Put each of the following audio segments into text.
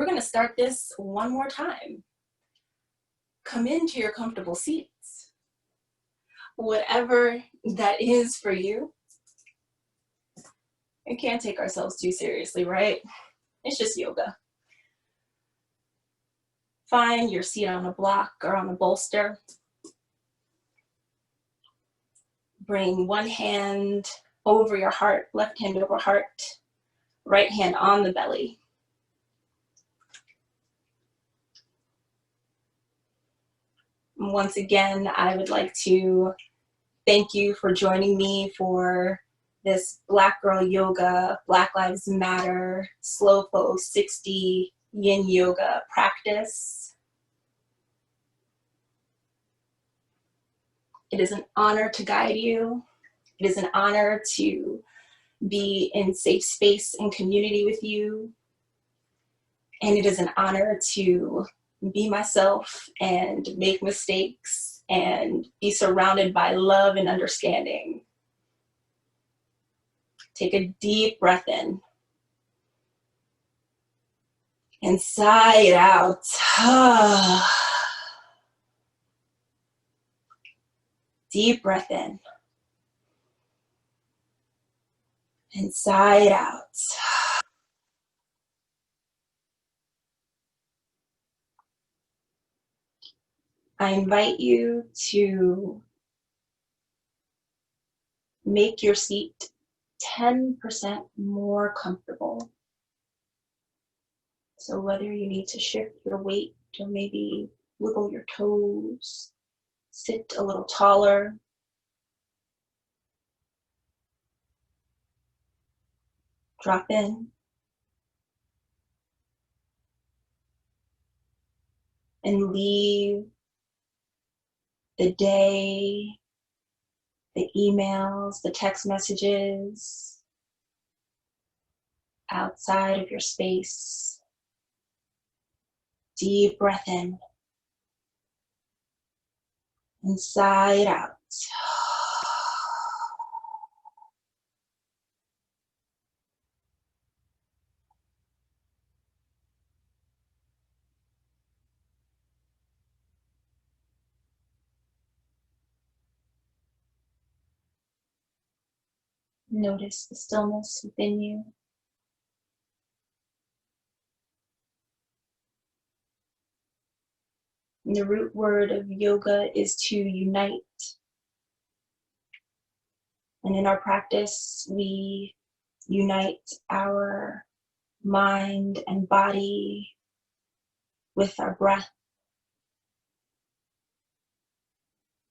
We're going to start this one more time. Come into your comfortable seats. Whatever that is for you. We can't take ourselves too seriously, right? It's just yoga. Find your seat on a block or on a bolster. Bring one hand over your heart, left hand over heart, right hand on the belly. Once again, I would like to thank you for joining me for this Black Girl Yoga, Black Lives Matter, Slow Flow 60 Yin Yoga practice. It is an honor to guide you. It is an honor to be in safe space and community with you. And it is an honor to be myself and make mistakes and be surrounded by love and understanding. Take a deep breath in and sigh it out. Deep breath in and sigh it out. I invite you to make your seat 10% more comfortable. So whether you need to shift your weight or maybe wiggle your toes, sit a little taller, drop in, and leave the day, the emails, the text messages outside of your space. Deep breath in and sigh it out. Notice the stillness within you. And the root word of yoga is to unite. And in our practice, we unite our mind and body with our breath.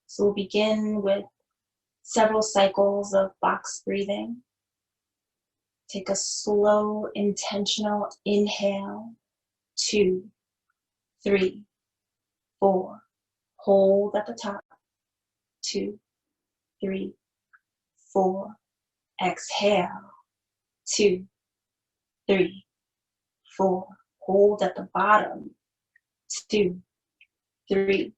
So we'll begin with several cycles of box breathing. Take a slow, intentional inhale. 2, 3, 4. Hold at the top. 2, 3, 4. Exhale. 2, 3, 4. Hold at the bottom. 2, 3,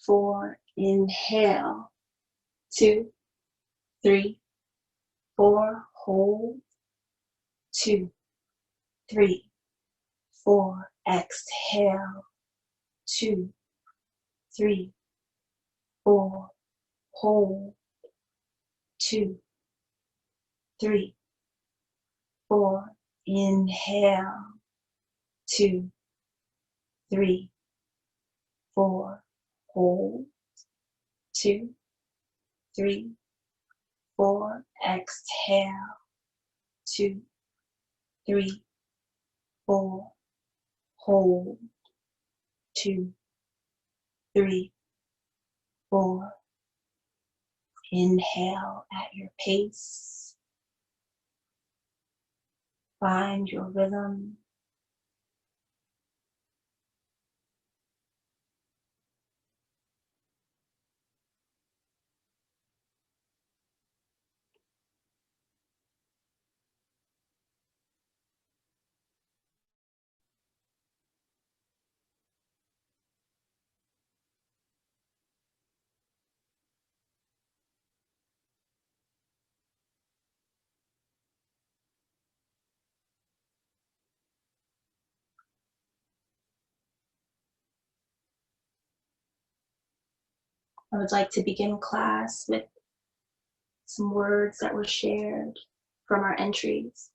4. Inhale. 2, 3, 4. Hold. 2, 3, 4. Exhale. 2, 3, 4. Hold. 2, 3, 4. Inhale. 2, 3, 4. Hold. 2, 3, 4. Exhale. 2, 3, 4. Hold. 2, 3, 4. Inhale at your pace. Find your rhythm. I would like to begin class with some words that were shared from our entries.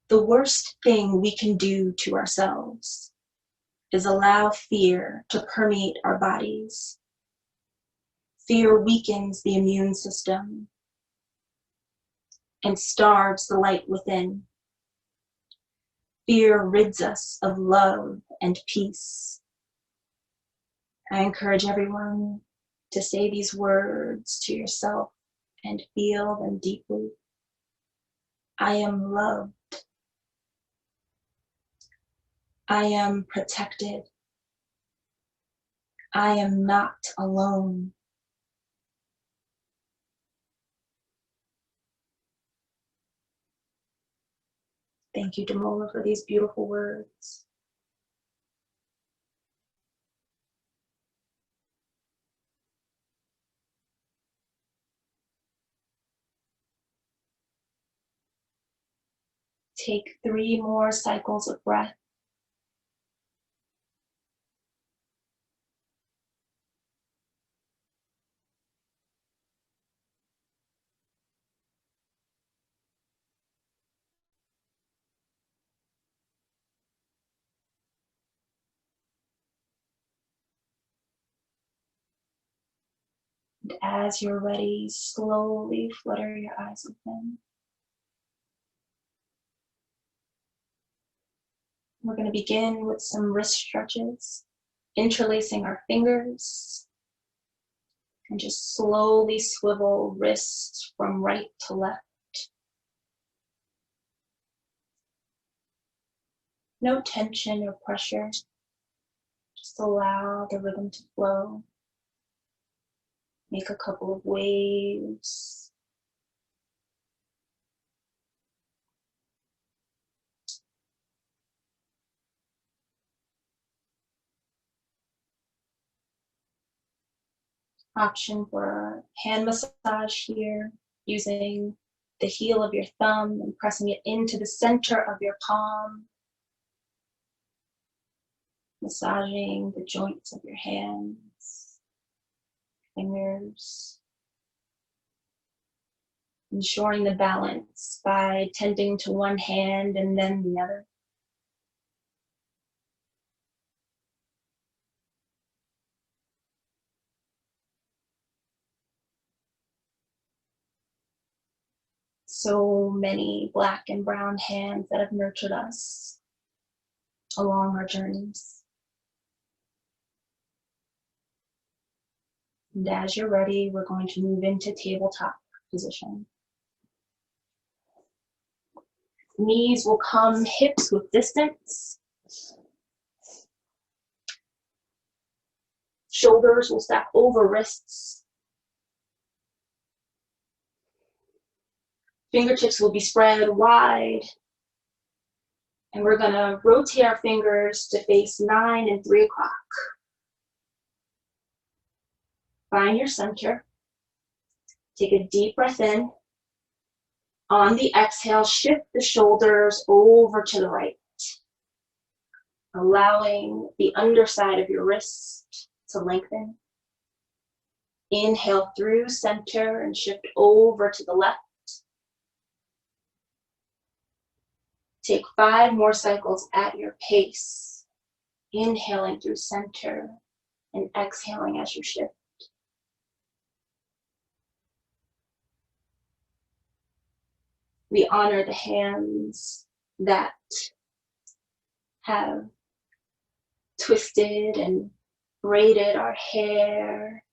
The worst thing we can do to ourselves is allow fear to permeate our bodies. Fear weakens the immune system and starves the light within. Fear rids us of love and peace. I encourage everyone to say these words to yourself and feel them deeply. I am loved. I am protected. I am not alone. Thank you, Damola, for these beautiful words. Take 3 more cycles of breath. And as you're ready, slowly flutter your eyes open. We're going to begin with some wrist stretches, interlacing our fingers, and just slowly swivel wrists from right to left. No tension or pressure, just allow the rhythm to flow. Make a couple of waves. Option for hand massage here, using the heel of your thumb and pressing it into the center of your palm, massaging the joints of your hands, fingers, ensuring the balance by tending to one hand and then the other. So many Black and brown hands that have nurtured us along our journeys. And as you're ready, we're going to move into tabletop position. Knees will come hips with distance. Shoulders will stack over wrists. Fingertips will be spread wide. And we're gonna rotate our fingers to face 9 and 3 o'clock. Find your center. Take a deep breath in. On the exhale, shift the shoulders over to the right, allowing the underside of your wrist to lengthen. Inhale through center and shift over to the left. Take 5 more cycles at your pace, inhaling through center and exhaling as you shift. We honor the hands that have twisted and braided our hair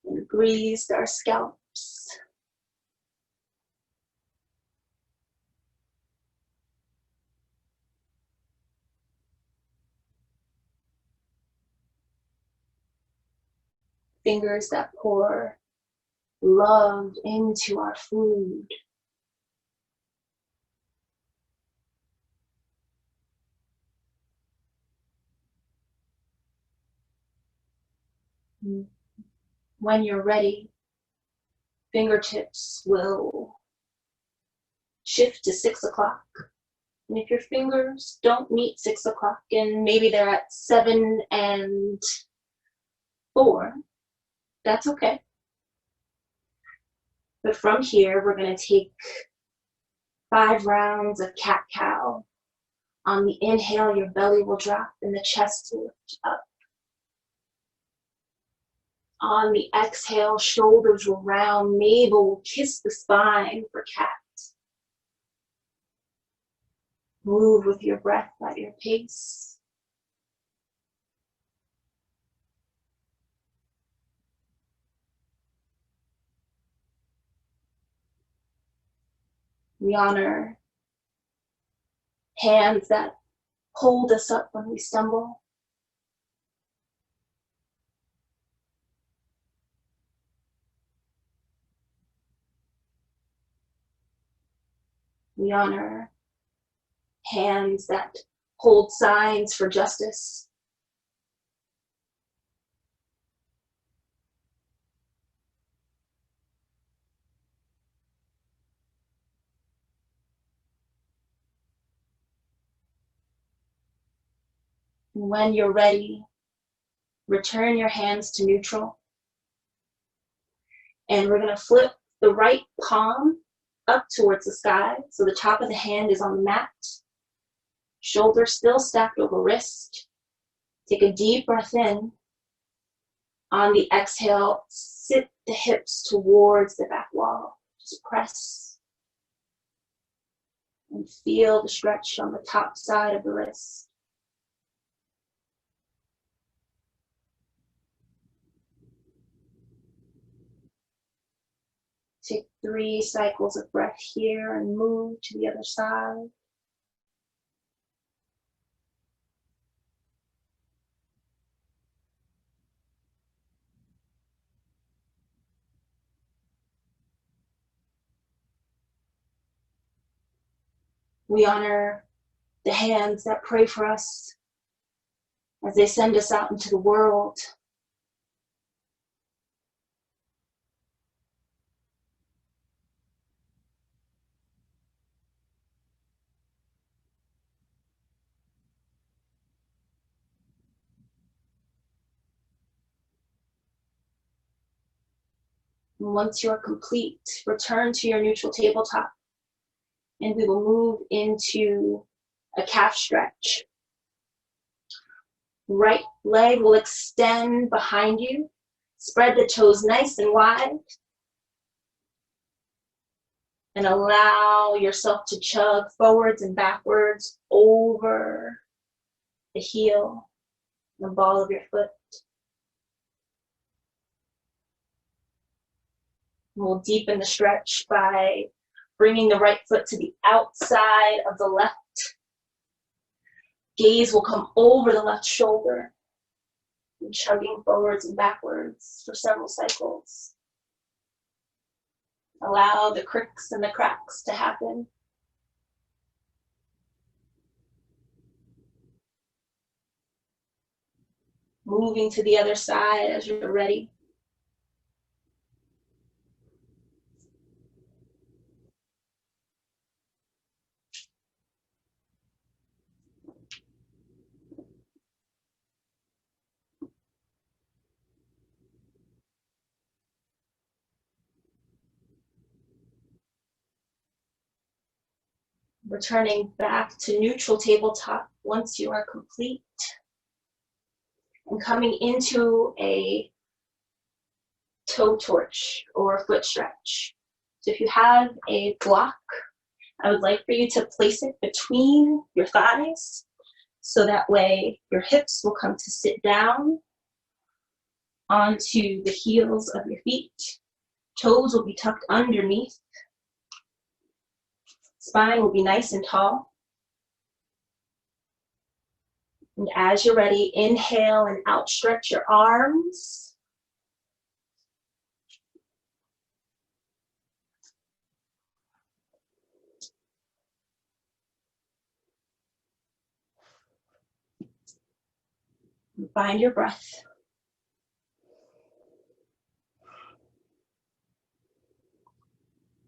and greased our scalps. Fingers that pour love into our food. When you're ready, fingertips will shift to 6 o'clock. And if your fingers don't meet 6 o'clock and maybe they're at 7 and 4. That's okay. But from here, we're going to take 5 rounds of cat-cow. On the inhale, your belly will drop and the chest will lift up. On the exhale, shoulders will round, navel will kiss the spine for cat. Move with your breath at your pace. We honor hands that hold us up when we stumble. We honor hands that hold signs for justice. And when you're ready, return your hands to neutral. And we're going to flip the right palm up towards the sky. So the top of the hand is on the mat. Shoulders still stacked over wrist. Take a deep breath in. On the exhale, sit the hips towards the back wall. Just press. And feel the stretch on the top side of the wrist. Take 3 cycles of breath here and move to the other side. We honor the hands that pray for us as they send us out into the world. And once you're complete, return to your neutral tabletop, and we will move into a calf stretch. Right leg will extend behind you. Spread the toes nice and wide. And allow yourself to chug forwards and backwards over the heel, the ball of your foot. We'll deepen the stretch by bringing the right foot to the outside of the left. Gaze will come over the left shoulder and chugging forwards and backwards for several cycles. Allow the cricks and the cracks to happen. Moving to the other side as you're ready. Returning back to neutral tabletop once you are complete. And coming into a toe torch or foot stretch. So if you have a block, I would like for you to place it between your thighs so that way your hips will come to sit down onto the heels of your feet. Toes will be tucked underneath. Spine will be nice and tall. And as you're ready, inhale and outstretch your arms. And find your breath.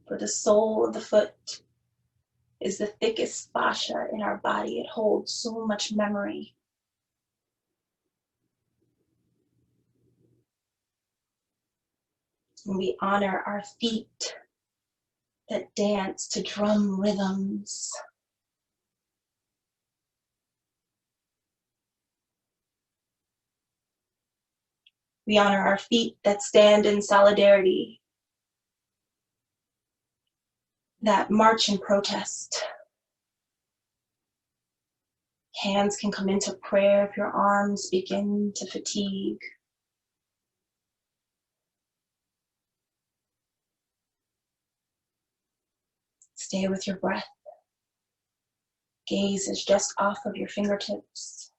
For the sole of the foot is the thickest fascia in our body. It holds so much memory. And we honor our feet that dance to drum rhythms. We honor our feet that stand in solidarity, that march in protest. Hands can come into prayer if your arms begin to fatigue. Stay with your breath. Gaze is just off of your fingertips.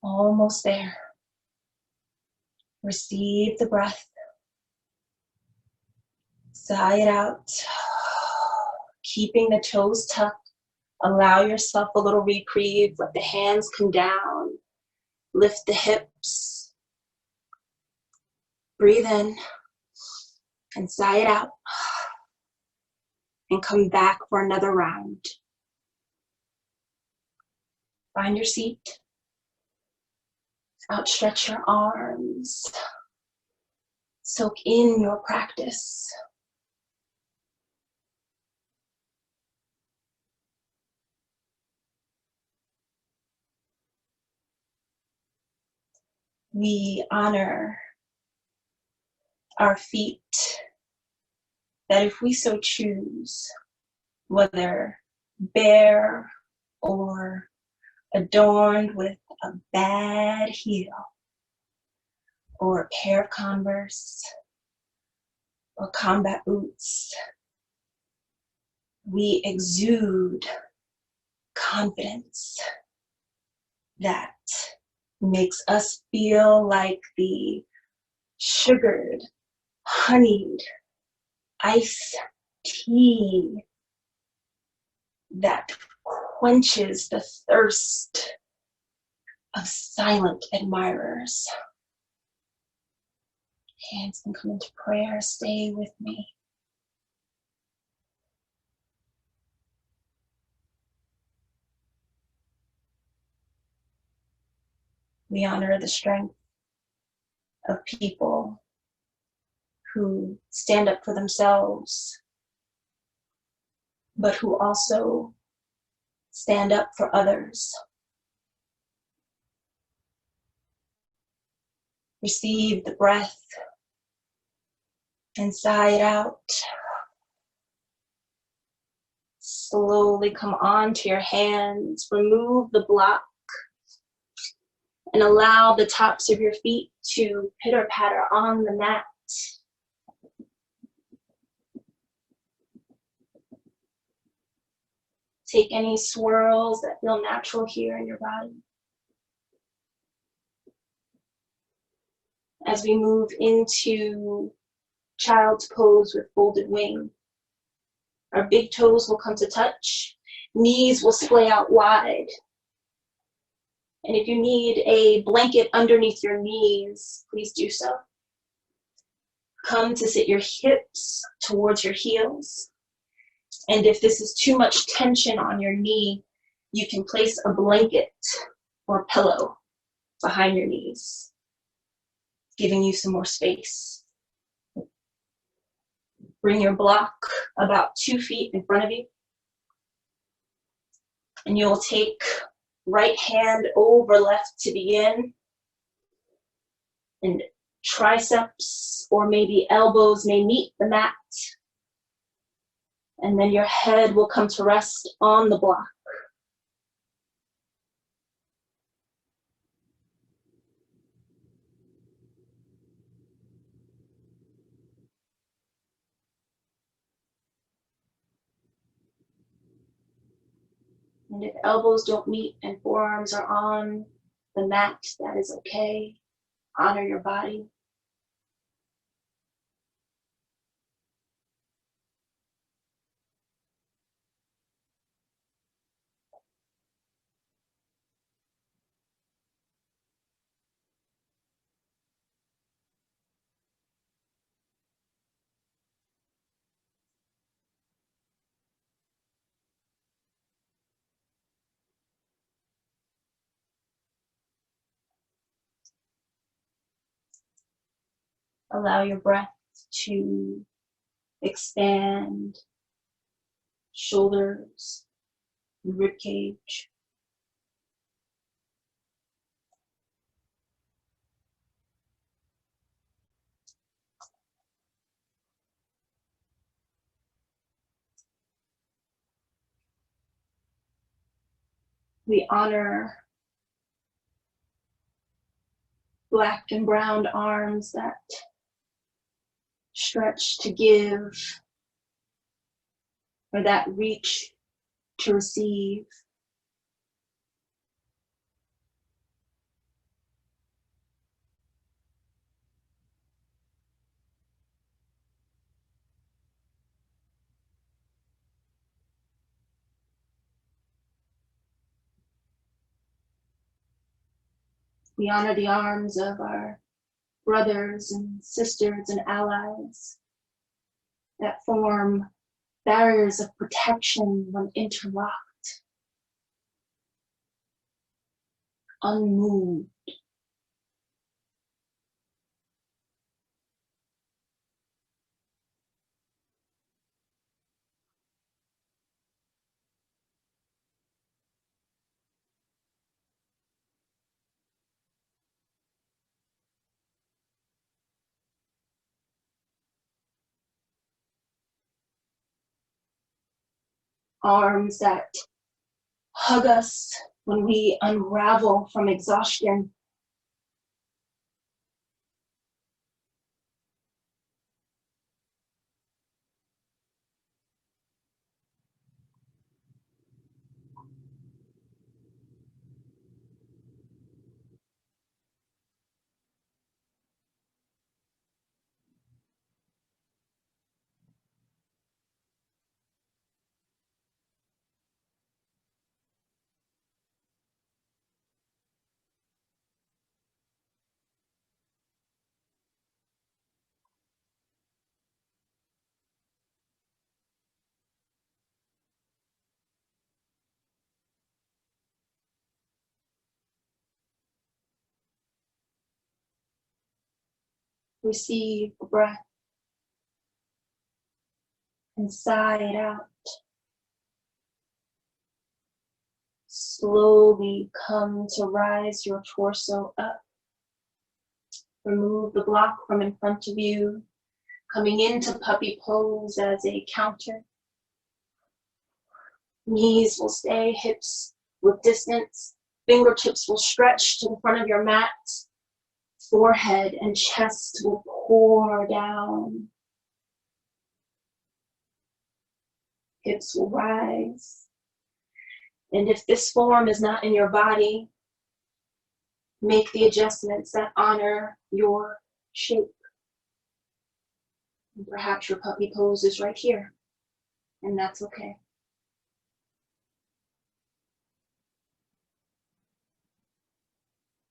Almost there. Receive the breath. Sigh it out. Keeping the toes tucked. Allow yourself a little reprieve. Let the hands come down. Lift the hips. Breathe in and sigh it out. And come back for another round. Find your seat. Outstretch your arms. Soak in your practice. We honor our feet that if we so choose, whether bare or adorned with a bad heel or a pair of Converse or combat boots, we exude confidence that makes us feel like the sugared, honeyed iced tea that quenches the thirst of silent admirers. Hands can come into prayer. Stay with me. We honor the strength of people who stand up for themselves, but who also stand up for others. Receive the breath and sigh it out. Slowly come onto your hands. Remove the block and allow the tops of your feet to pitter-patter on the mat. Take any swirls that feel natural here in your body. As we move into child's pose with folded wing, our big toes will come to touch, knees will splay out wide. And if you need a blanket underneath your knees, please do so. Come to sit your hips towards your heels. And if this is too much tension on your knee, you can place a blanket or pillow behind your knees, giving you some more space. Bring your block about 2 feet in front of you. And you'll take right hand over left to begin. And triceps or maybe elbows may meet the mat. And then your head will come to rest on the block. And if elbows don't meet and forearms are on the mat, that is okay. Honor your body. Allow your breath to expand shoulders and rib cage. We honor black and brown arms that stretch to give, or that reach to receive. We honor the arms of our brothers and sisters and allies that form barriers of protection when interlocked, unmoved. Arms that hug us when we unravel from exhaustion. Receive a breath and sigh it out. Slowly come to rise your torso up. Remove the block from in front of you, coming into puppy pose as a counter. Knees will stay, hips with distance. Fingertips will stretch to the front of your mat. Forehead and chest will pour down. Hips will rise. And if this form is not in your body, make the adjustments that honor your shape. And perhaps your puppy pose is right here, and that's okay.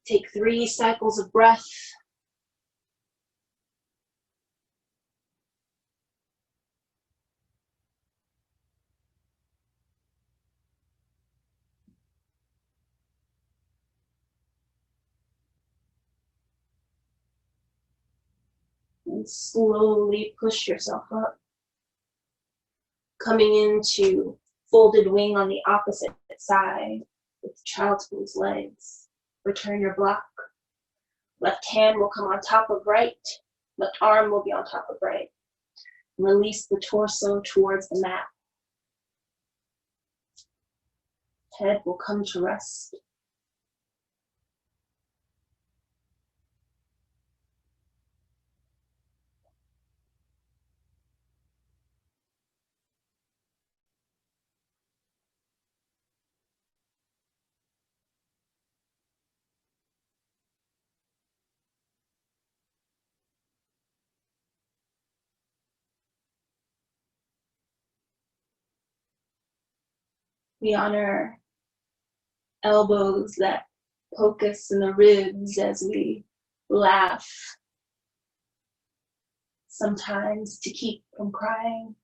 Take 3 cycles of breath. And slowly push yourself up. Coming into folded wing on the opposite side with child's pose legs. Return your block. Left hand will come on top of right. Left arm will be on top of right. Release the torso towards the mat. Head will come to rest. We honor elbows that poke us in the ribs as we laugh, sometimes to keep from crying.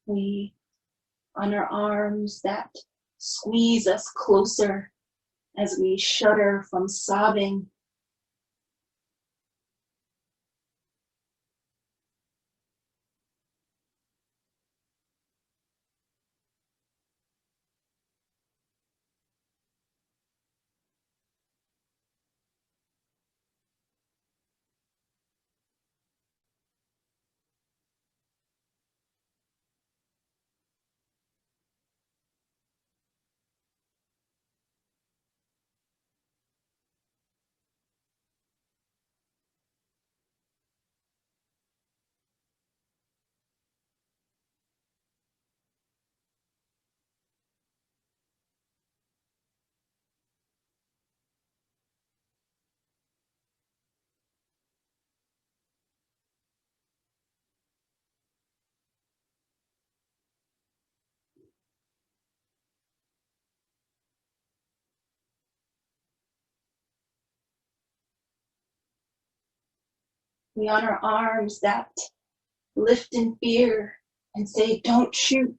We honor arms that squeeze us closer as we shudder from sobbing. We honor arms that lift in fear and say, "Don't shoot."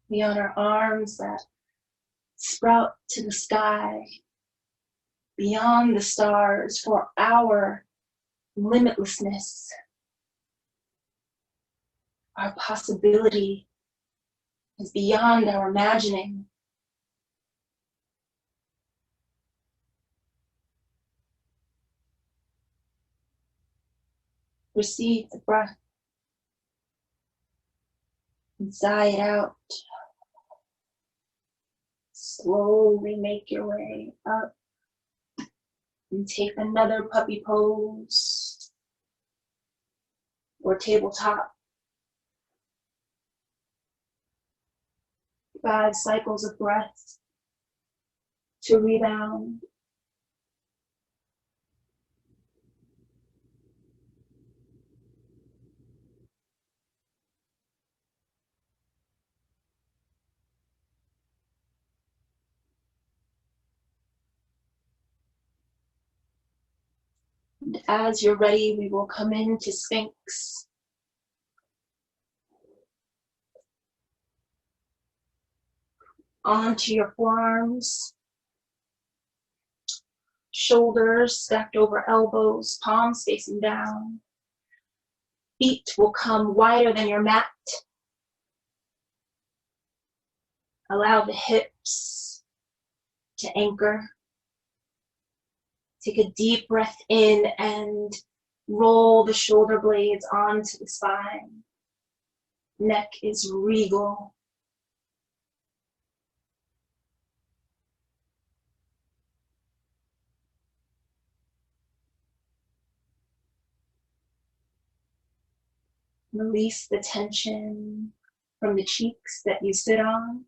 We honor arms that sprout to the sky, beyond the stars, for our limitlessness, our possibility is beyond our imagining. Receive the breath and sigh it out. Slowly make your way up and take another puppy pose or tabletop. 5 cycles of breath to rebound. And as you're ready, we will come into Sphinx. Onto your forearms, shoulders stacked over elbows, palms facing down. Feet will come wider than your mat. Allow the hips to anchor. Take a deep breath in and roll the shoulder blades onto the spine. Neck is regal. Release the tension from the cheeks that you sit on.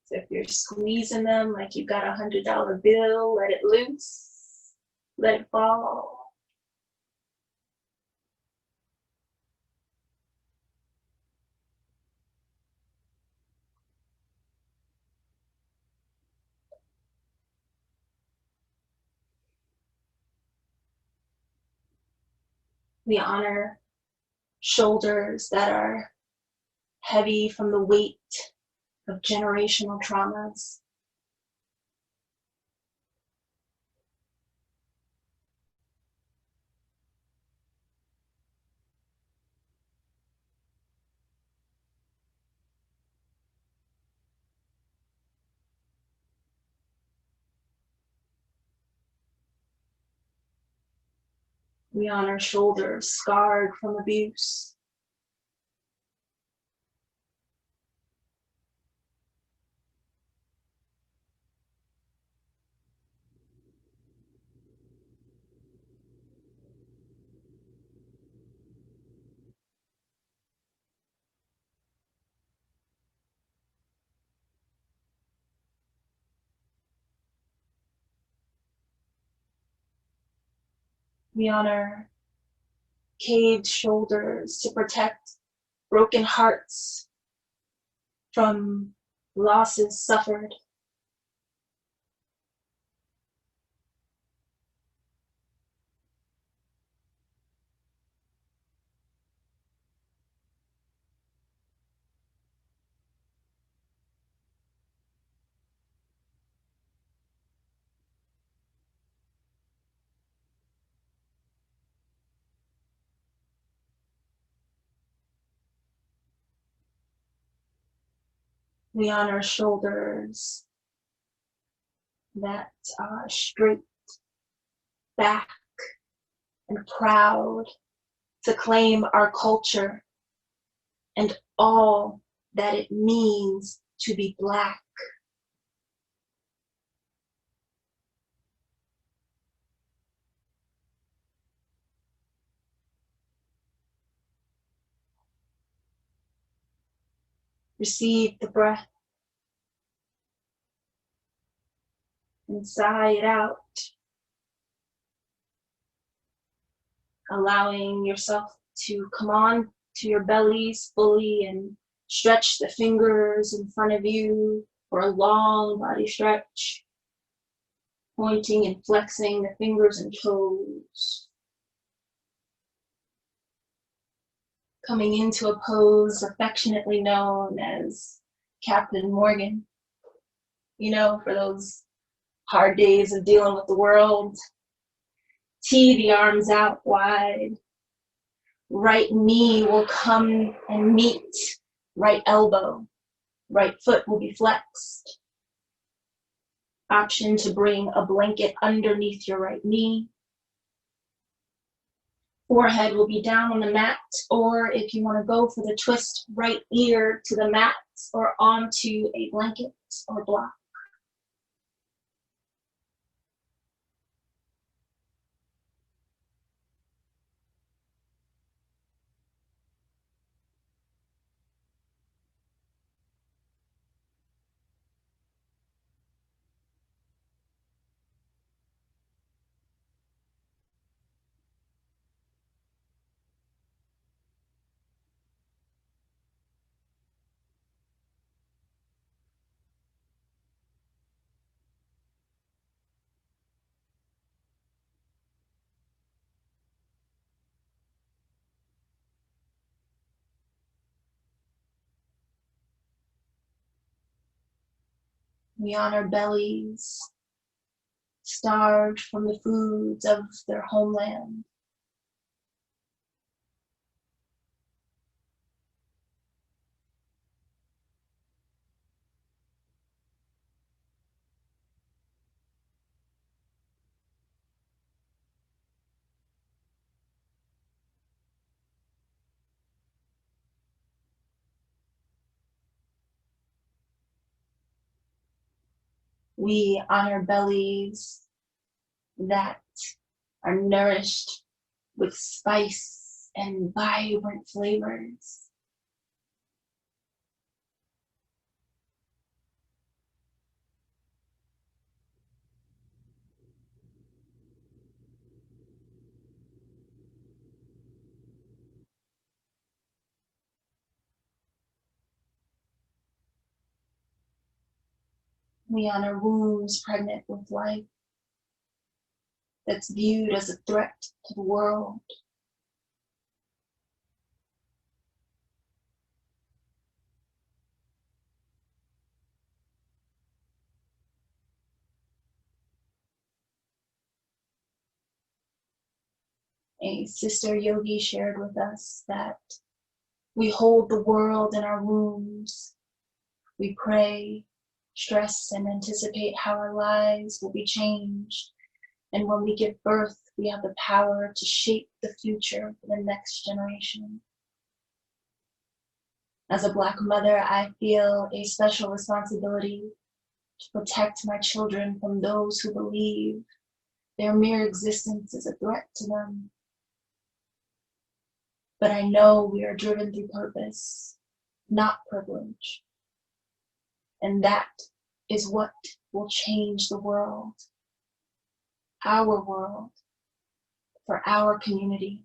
So if you're squeezing them like you've got a $100 bill, let it loose, let it fall. We honor shoulders that are heavy from the weight of generational traumas. We honor shoulders scarred from abuse. We honor caved shoulders to protect broken hearts from losses suffered. We honor shoulders that are straight back and proud to claim our culture and all that it means to be Black. Receive the breath and sigh it out, allowing yourself to come on to your bellies fully and stretch the fingers in front of you for a long body stretch, pointing and flexing the fingers and toes. Coming into a pose affectionately known as Captain Morgan. You know, for those hard days of dealing with the world. Tee the arms out wide. Right knee will come and meet right elbow. Right foot will be flexed. Option to bring a blanket underneath your right knee. Forehead will be down on the mat, or if you want to go for the twist, right ear to the mat or onto a blanket or block. We honor bellies starved from the foods of their homeland. We honor bellies that are nourished with spice and vibrant flavors. We honor wombs pregnant with life that's viewed as a threat to the world. A sister yogi shared with us that we hold the world in our wombs. We pray, stress, and anticipate how our lives will be changed. And when we give birth, we have the power to shape the future for the next generation. As a Black mother, I feel a special responsibility to protect my children from those who believe their mere existence is a threat to them. But I know we are driven through purpose, not privilege. And that is what will change the world, our world, for our community.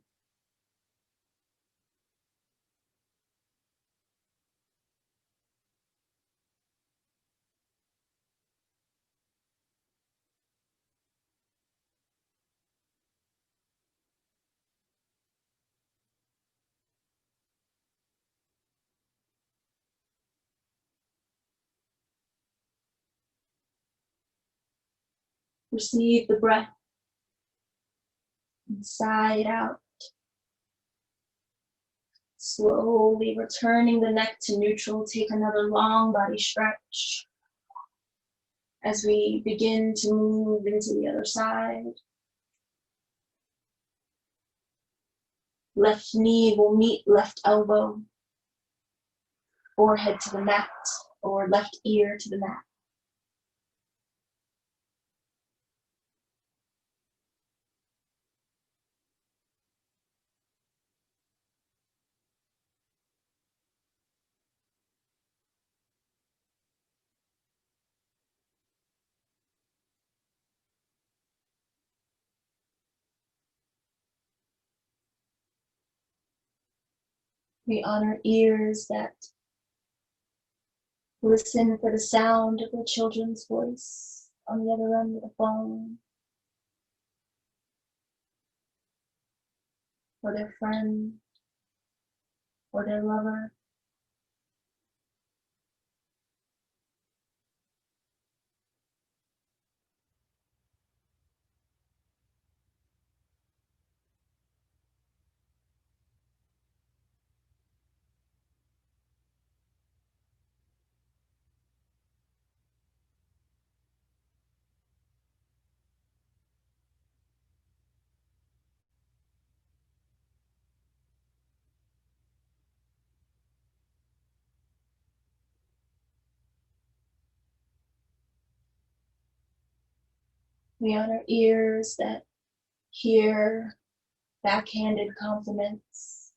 Receive the breath and sigh it out. Slowly returning the neck to neutral, take another long body stretch as we begin to move into the other side. Left knee will meet left elbow, forehead to the mat, or left ear to the mat. We honor ears that listen for the sound of their children's voice on the other end of the phone, or their friend, or their lover. We honor ears that hear backhanded compliments,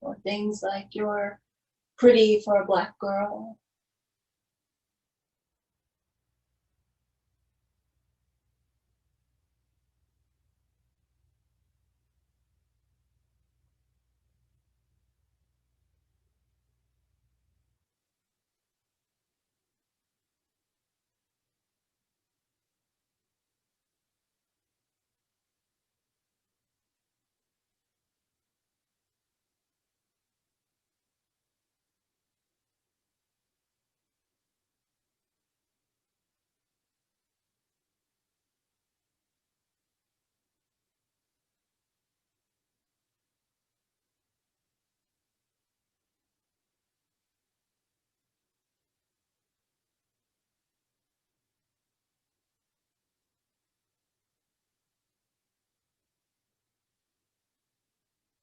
or things like "you're pretty for a Black girl."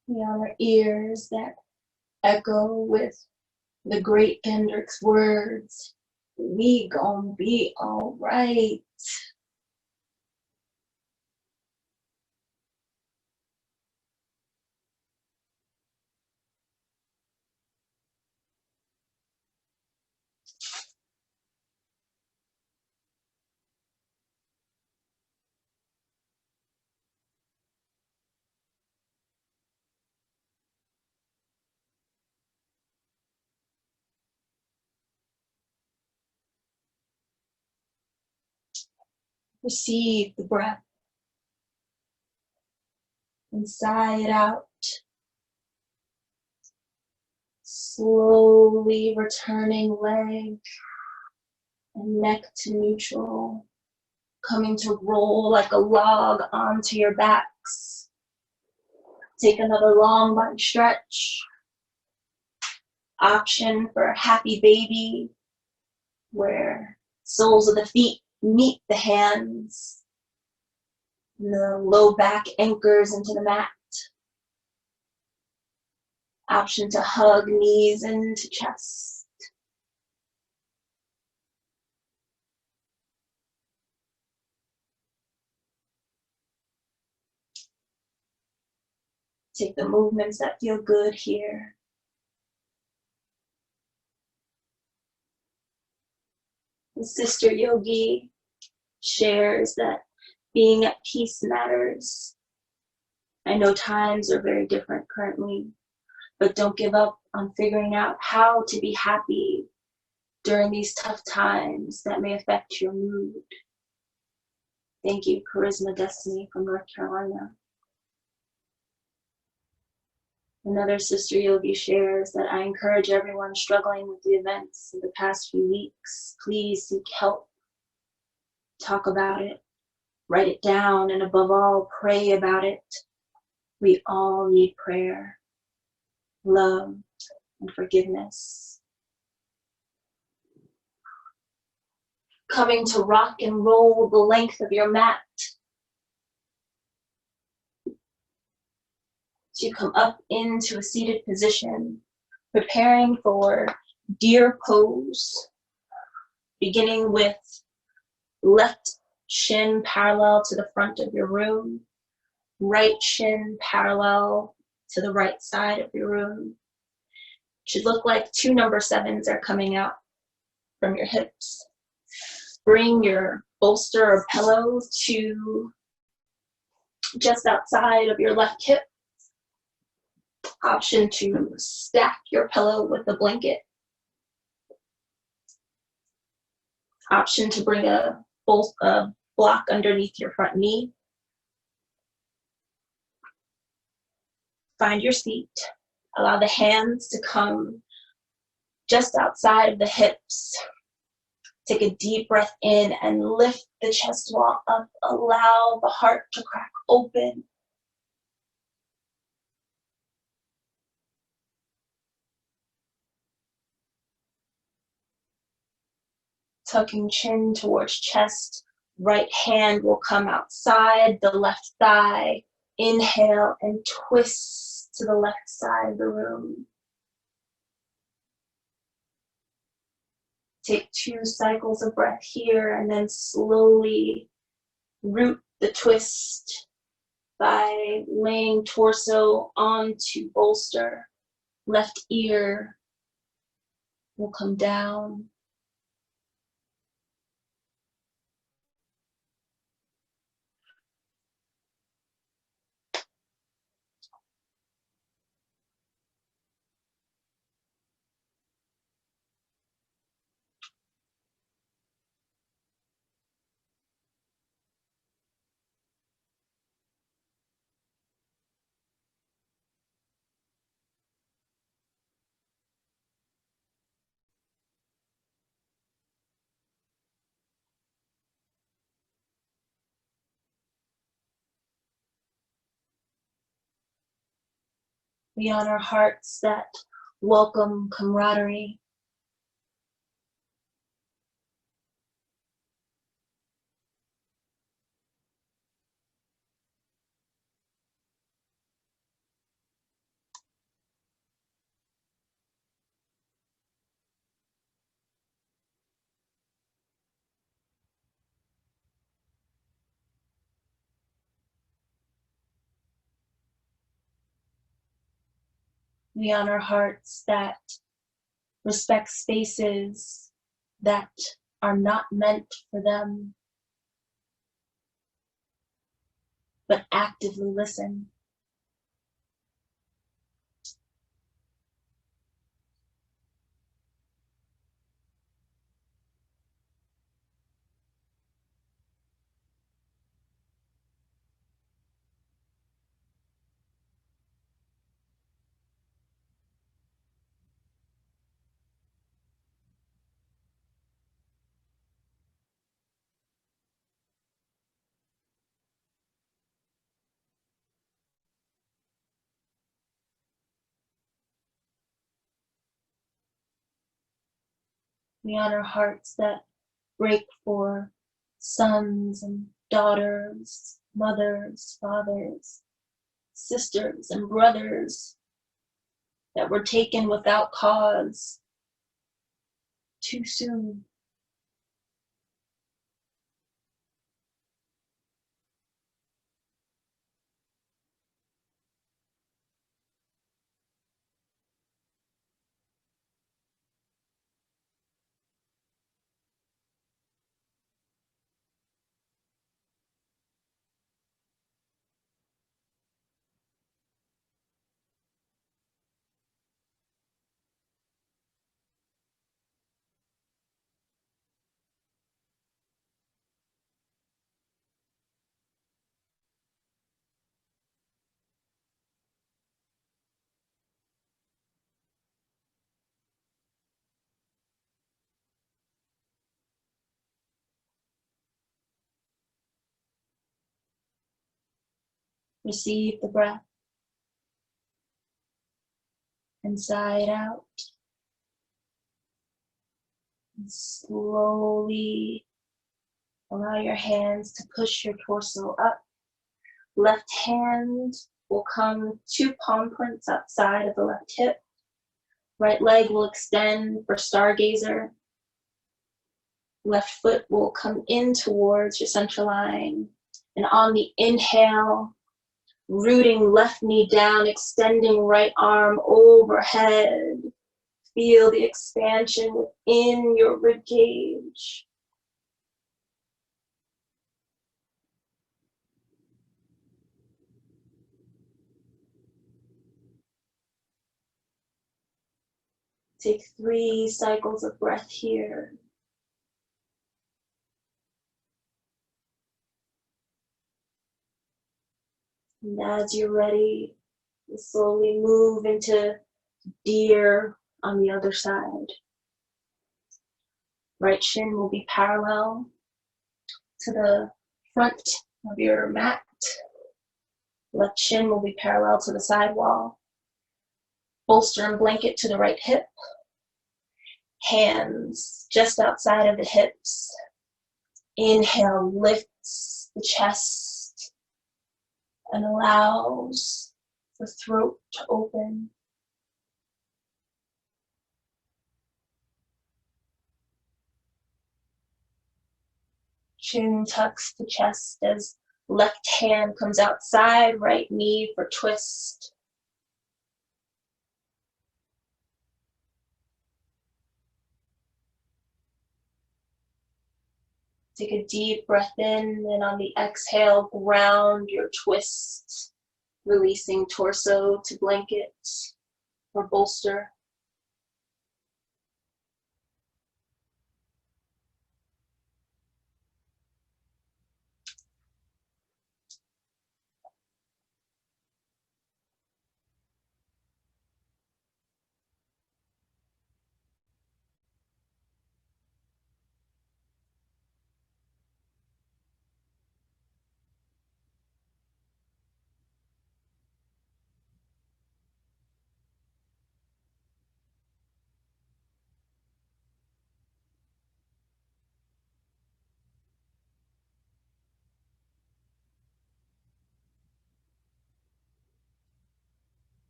We honor ears that echo with the great Kendrick's words, "We gon' be all right." Receive the breath and sigh it out. Slowly returning leg and neck to neutral, coming to roll like a log onto your backs. Take another long body stretch. Option for happy baby, where soles of the feet meet the hands, and the low back anchors into the mat. Option to hug knees into chest. Take the movements that feel good here. The sister yogi shares that Being at peace matters. I know times are very different currently, but don't give up on figuring out how to be happy during these tough times that may affect your mood. Thank you, Charisma Destiny from North Carolina. Another Sister Yogi shares that I encourage everyone struggling with the events of the past few weeks, please seek help. Talk about it, write it down, and above all, pray about it. We all need prayer, love, and forgiveness. Coming to rock and roll the length of your mat. To come up into a seated position, preparing for deer pose, beginning with left shin parallel to the front of your room, right shin parallel to the right side of your room. Should look like 2 number 7s are coming out from your hips. Bring your bolster or pillow to just outside of your left hip. Option to stack your pillow with a blanket. Option to bring a block underneath your front knee. Find your seat. Allow the hands to come just outside of the hips. Take a deep breath in and lift the chest wall up. Allow the heart to crack open. Tucking chin towards chest. Right hand will come outside the left thigh. Inhale and twist to the left side of the room. Take 2 cycles of breath here and then slowly root the twist by laying torso onto bolster. Left ear will come down. We honor hearts that welcome camaraderie. We honor hearts that respect spaces that are not meant for them, but actively listen. We honor hearts that break for sons and daughters, mothers, fathers, sisters and brothers that were taken without cause too soon. Receive the breath. Inside out. And slowly allow your hands to push your torso up. Left hand will come 2 palm prints outside of the left hip. Right leg will extend for stargazer. Left foot will come in towards your center line. And on the inhale, rooting left knee down, extending right arm overhead. Feel the expansion within your rib cage. Take 3 cycles of breath here. And as you're ready, you slowly move into deer on the other side. Right shin will be parallel to the front of your mat. Left shin will be parallel to the side wall. Bolster and blanket to the right hip. Hands just outside of the hips. Inhale lifts the chest and allows the throat to open. Chin tucks the chest as left hand comes outside, right knee for twist. Take a deep breath in, and on the exhale, ground your twist, releasing torso to blanket or bolster.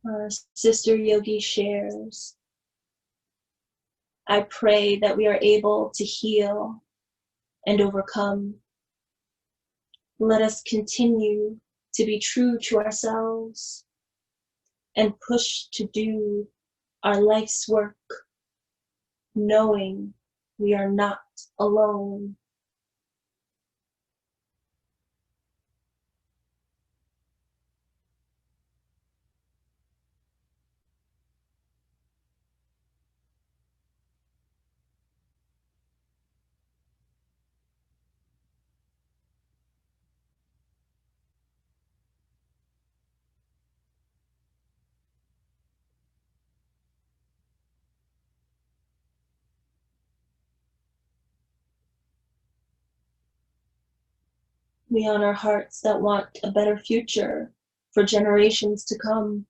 Our sister yogi shares, I pray that we are able to heal and overcome. Let us continue to be true to ourselves and push to do our life's work, knowing we are not alone. We honor hearts that want a better future for generations to come.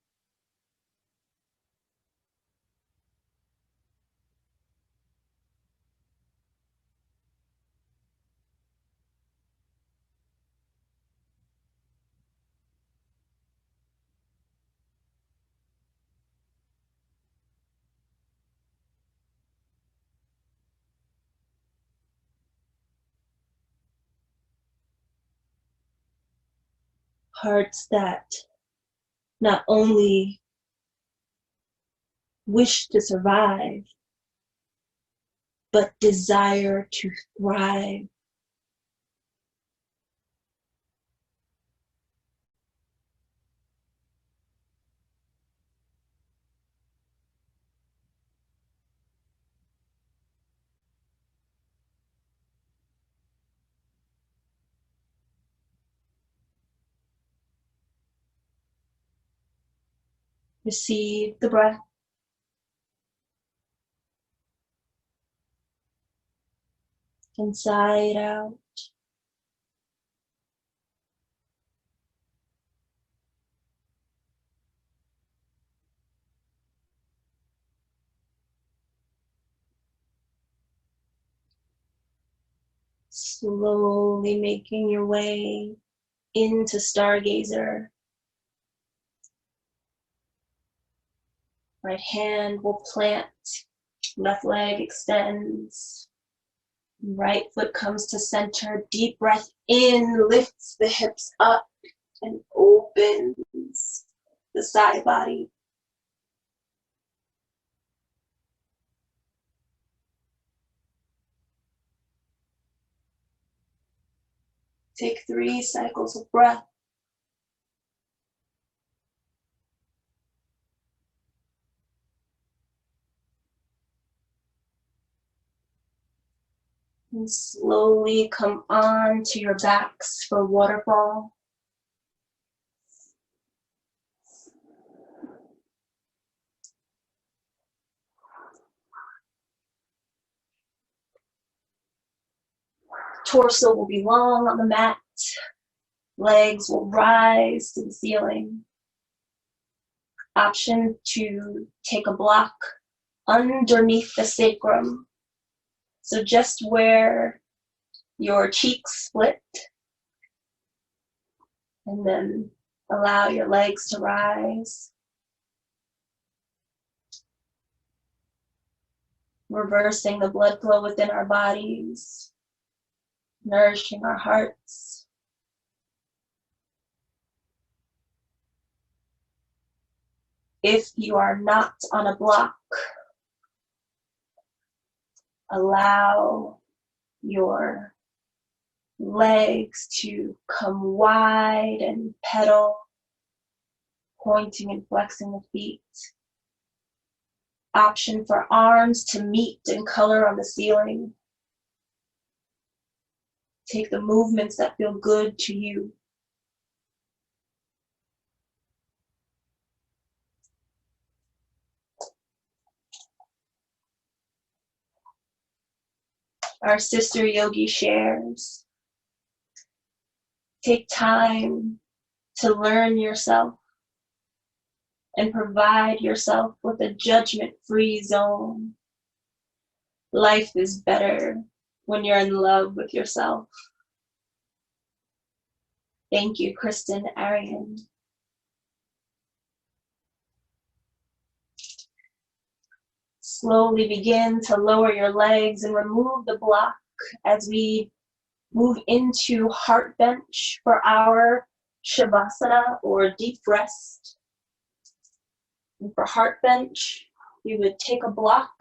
Hearts that not only wish to survive, but desire to thrive. Receive the breath. Inside out. Slowly making your way into Stargazer. Right hand will plant, left leg extends. Right foot comes to center. Deep breath in, lifts the hips up and opens the side body. Take 3 cycles of breath. And slowly come on to your backs for waterfall. Torso will be long on the mat. Legs will rise to the ceiling. Option to take a block underneath the sacrum. So just where your cheeks split. And then allow your legs to rise. Reversing the blood flow within our bodies. Nourishing our hearts. If you are not on a block, allow your legs to come wide and pedal, pointing and flexing the feet. Option for arms to meet and color on the ceiling. Take the movements that feel good to you. Our sister yogi shares. Take time to learn yourself and provide yourself with a judgment-free zone. Life is better when you're in love with yourself. Thank you, Kristen Arian. Slowly begin to lower your legs and remove the block as we move into heart bench for our Shavasana or deep rest. And for heart bench, you would take a block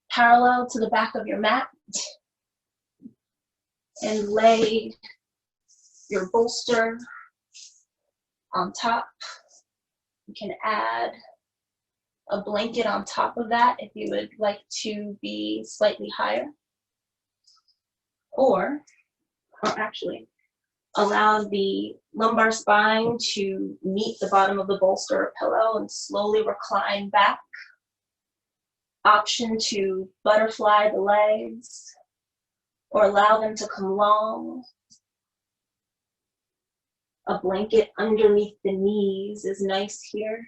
parallel to the back of your mat and lay your bolster on top. You can add a blanket on top of that if you would like to be slightly higher. Or actually, allow the lumbar spine to meet the bottom of the bolster or pillow and slowly recline back. Option to butterfly the legs or allow them to come long. A blanket underneath the knees is nice here.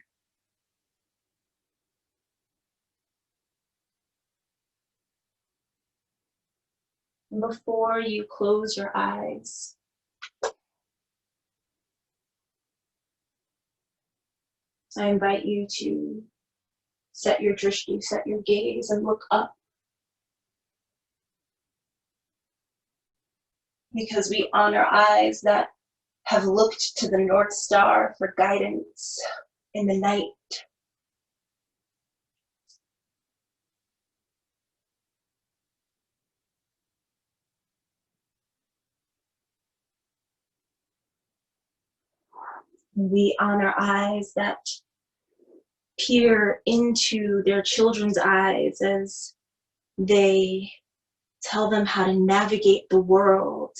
And before you close your eyes, I invite you to set your drishti, set your gaze, and look up. Because we honor eyes that have looked to the North Star for guidance in the night. We honor eyes that peer into their children's eyes as they tell them how to navigate the world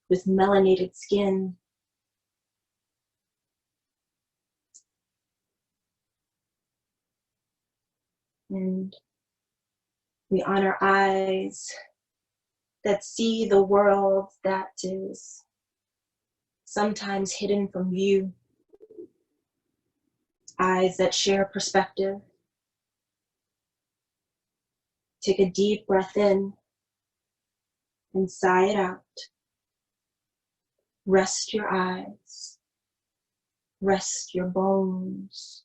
with melanated skin. And we honor eyes that see the world that is sometimes hidden from view. Eyes that share perspective. Take a deep breath in and sigh it out. Rest your eyes. Rest your bones.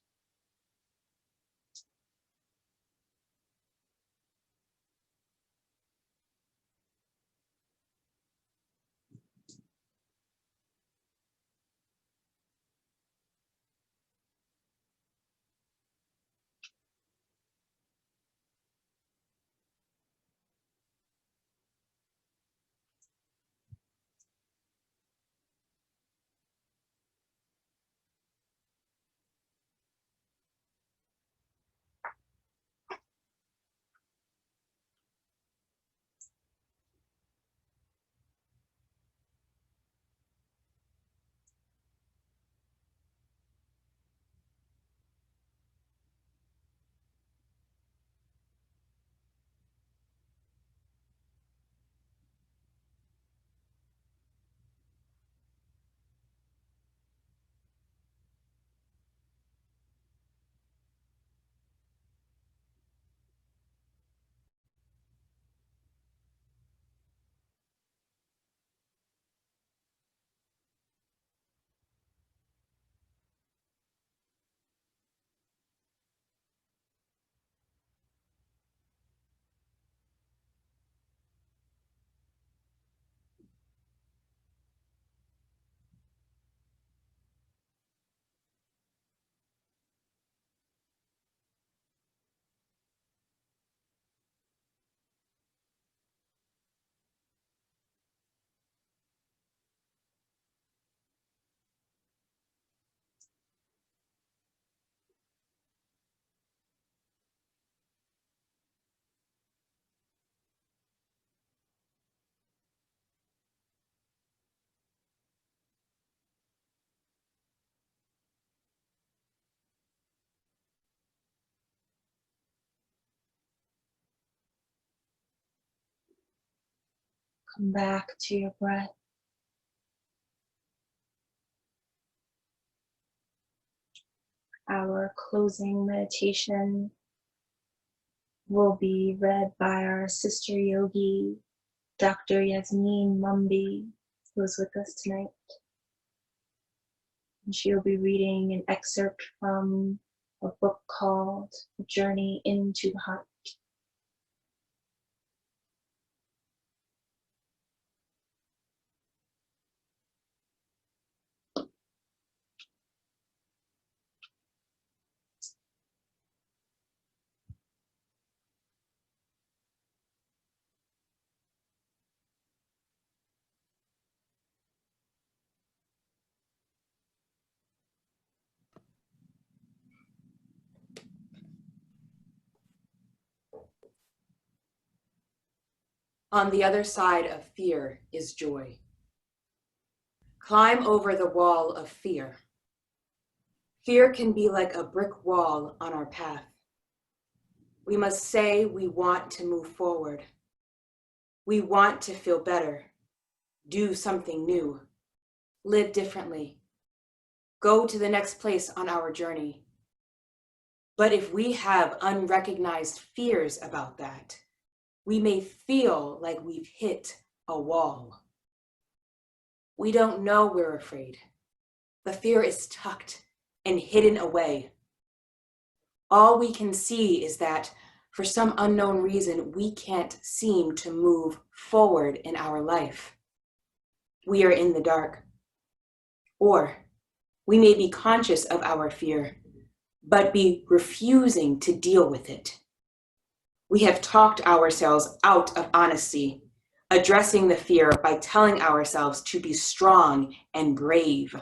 Come back to your breath. Our closing meditation will be read by our sister yogi, Dr. Yasmin Mumbi, who is with us tonight. And she'll be reading an excerpt from a book called Journey into the Heart. On the other side of fear is joy. Climb over the wall of fear. Fear can be like a brick wall on our path. We must say we want to move forward. We want to feel better, do something new, live differently, go to the next place on our journey. But if we have unrecognized fears about that, we may feel like we've hit a wall. We don't know we're afraid. The fear is tucked and hidden away. All we can see is that for some unknown reason, we can't seem to move forward in our life. We are in the dark. Or we may be conscious of our fear, but be refusing to deal with it. We have talked ourselves out of honesty, addressing the fear by telling ourselves to be strong and brave.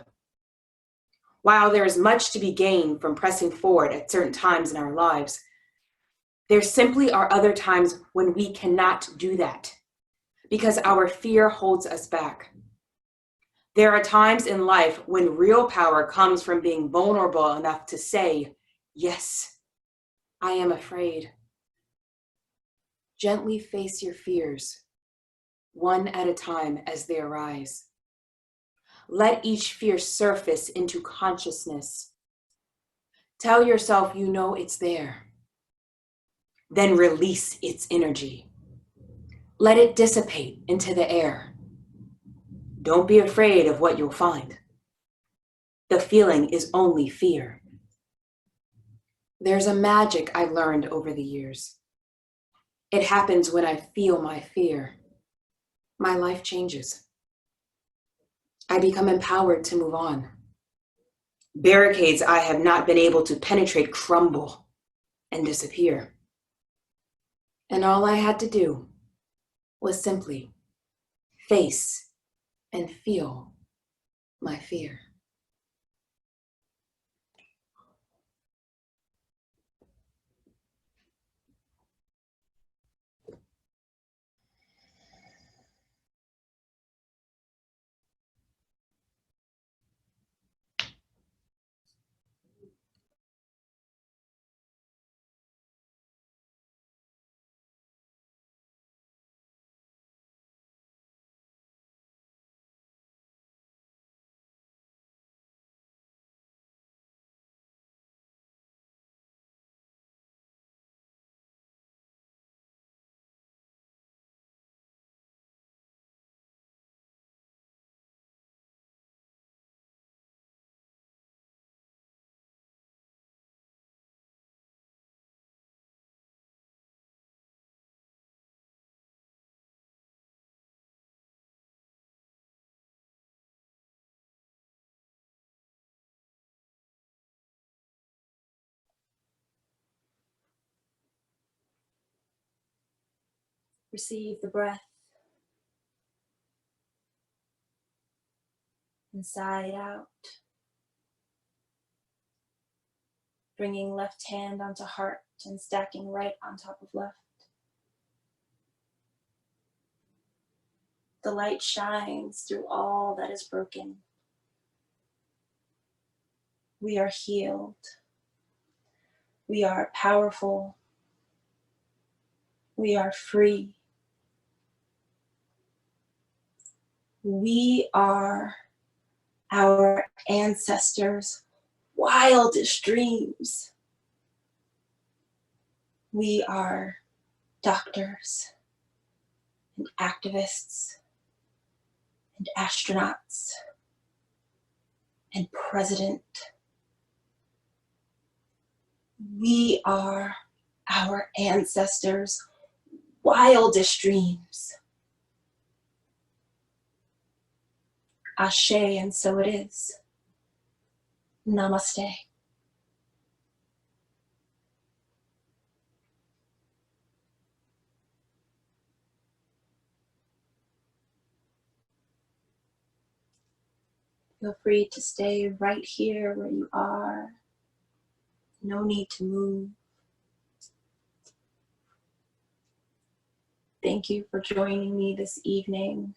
While there is much to be gained from pressing forward at certain times in our lives, there simply are other times when we cannot do that because our fear holds us back. There are times in life when real power comes from being vulnerable enough to say, yes, I am afraid. Gently face your fears, one at a time as they arise. Let each fear surface into consciousness. Tell yourself you know it's there. Then release its energy. Let it dissipate into the air. Don't be afraid of what you'll find. The feeling is only fear. There's a magic I learned over the years. It happens when I feel my fear. My life changes. I become empowered to move on. Barricades I have not been able to penetrate crumble and disappear. And all I had to do was simply face and feel my fear. Receive the breath inside out. Bringing left hand onto heart and stacking right on top of left. The light shines through all that is broken. We are healed. We are powerful. We are free. We are our ancestors' wildest dreams. We are doctors and activists and astronauts and president. We are our ancestors' wildest dreams. Ashe, and so it is. Namaste. Feel free to stay right here where you are. No need to move. Thank you for joining me this evening.